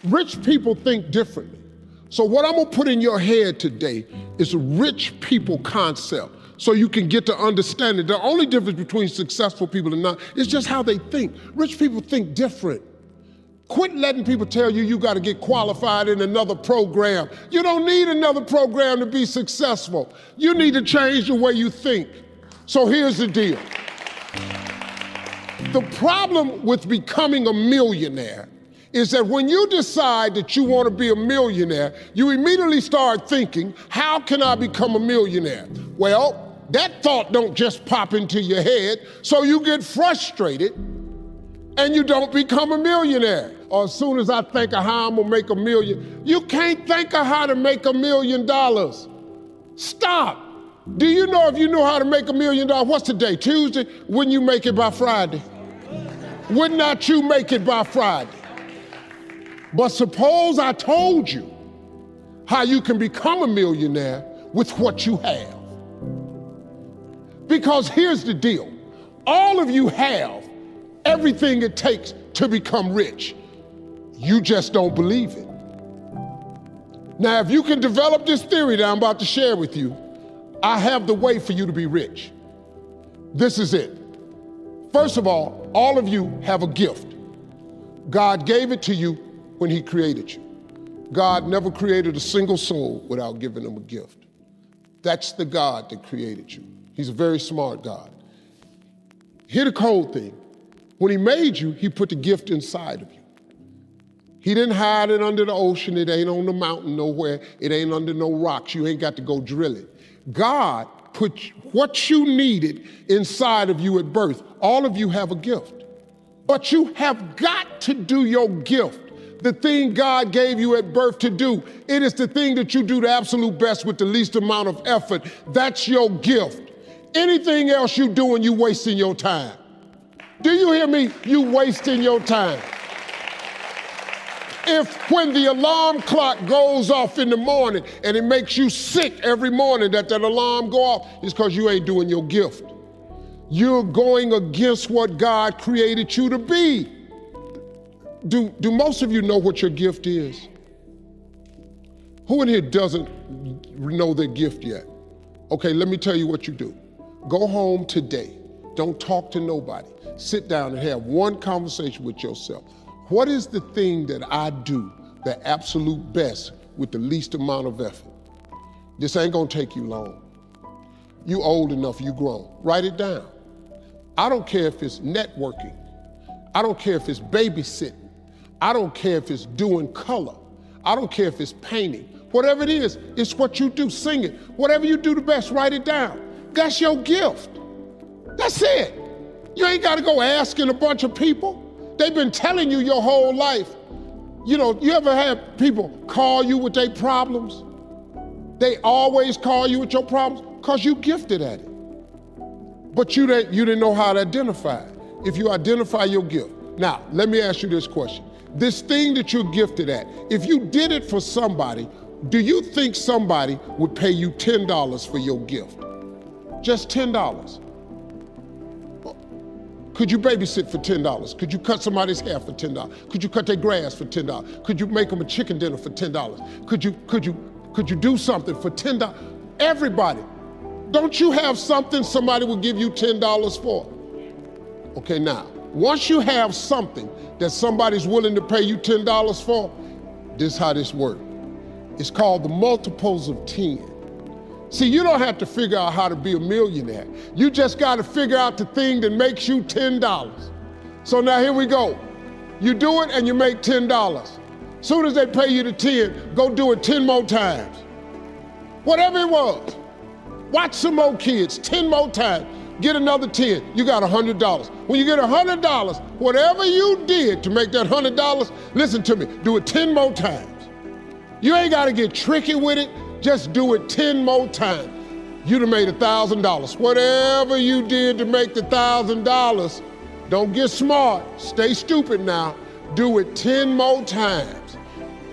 Rich people think differently. So what I'm gonna put in your head today is a rich people concept so you can get to understand it. The only difference between successful people and not is just how they think. Rich people think different. Quit letting people tell you you gotta get qualified in another program. You don't need another program to be successful. You need to change the way you think. So here's the deal. The problem with becoming a millionaire is that when you decide that you want to be a millionaire, you immediately start thinking, how can I become a millionaire? Well, that thought don't just pop into your head, so you get frustrated and you don't become a millionaire. Or as soon as I think of how I'm gonna make $1 million, you can't think of how to make $1 million. Stop. Do you know if you knew how to make $1 million, what's today, Tuesday? Wouldn't you make it by Friday? Would not you make it by Friday? But suppose I told you how you can become a millionaire with what you have. Because here's the deal. All of you have everything it takes to become rich. You just don't believe it. Now, if you can develop this theory that I'm about to share with you, I have the way for you to be rich. This is it. First of all of you have a gift. God gave it to you when he created you. God never created a single soul without giving them a gift. That's the God that created you. He's a very smart God. Here's the cold thing. When he made you, he put the gift inside of you. He didn't hide it under the ocean. It ain't on the mountain nowhere. It ain't under no rocks. You ain't got to go drill it. God put what you needed inside of you at birth. All of you have a gift. But you have got to do your gift. The thing God gave you at birth to do. It is the thing that you do the absolute best with the least amount of effort. That's your gift. Anything else you doing, you wasting your time. Do you hear me? You wasting your time. If when the alarm clock goes off in the morning and it makes you sick every morning that alarm go off, it's because you ain't doing your gift. You're going against what God created you to be. Do most of you know what your gift is? Who in here doesn't know their gift yet? Okay, let me tell you what you do. Go home today. Don't talk to nobody. Sit down and have one conversation with yourself. What is the thing that I do the absolute best with the least amount of effort? This ain't gonna take you long. You old enough, you grown. Write it down. I don't care if it's networking. I don't care if it's babysitting. I don't care if it's doing color. I don't care if it's painting. Whatever it is, it's what you do. Sing it. Whatever you do the best, write it down. That's your gift. That's it. You ain't got to go asking a bunch of people. They've been telling you your whole life. You know, you ever had people call you with their problems? They always call you with your problems because you gifted at it. But you didn't know how to identify it. If you identify your gift. Now, let me ask you this question. This thing that you're gifted at, if you did it for somebody, do you think somebody would pay you $10 for your gift? Just $10. Could you babysit for $10? Could you cut somebody's hair for $10? Could you cut their grass for $10? Could you make them a chicken dinner for $10? Could you do something for $10? Everybody. Don't you have something somebody will give you $10 for? Okay, now, once you have something that somebody's willing to pay you $10 for, this is how this works. It's called the multiples of 10. See, you don't have to figure out how to be a millionaire. You just got to figure out the thing that makes you $10. So now here we go. You do it and you make $10. Soon as they pay you the 10, go do it 10 more times. Whatever it was. Watch some more kids, 10 more times. Get another 10, you got $100. When you get $100, whatever you did to make that $100, listen to me, do it 10 more times. You ain't gotta get tricky with it, just do it 10 more times. You'd have made $1,000. Whatever you did to make the $1,000, don't get smart, stay stupid now. Do it 10 more times.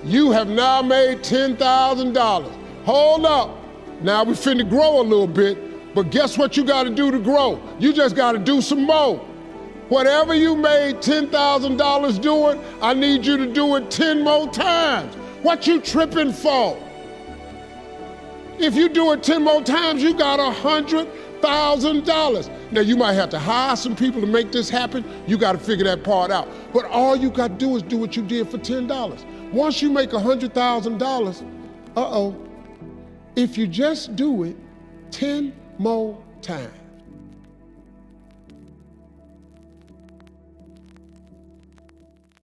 You have now made $10,000. Hold up, now we finna grow a little bit, but guess what you gotta do to grow? You just gotta do some more. Whatever you made $10,000 doing, I need you to do it 10 more times. What you tripping for? If you do it 10 more times, you got $100,000. Now you might have to hire some people to make this happen. You got to figure that part out. But all you got to do is do what you did for $10. Once you make $100,000, if you just do it 10 more times,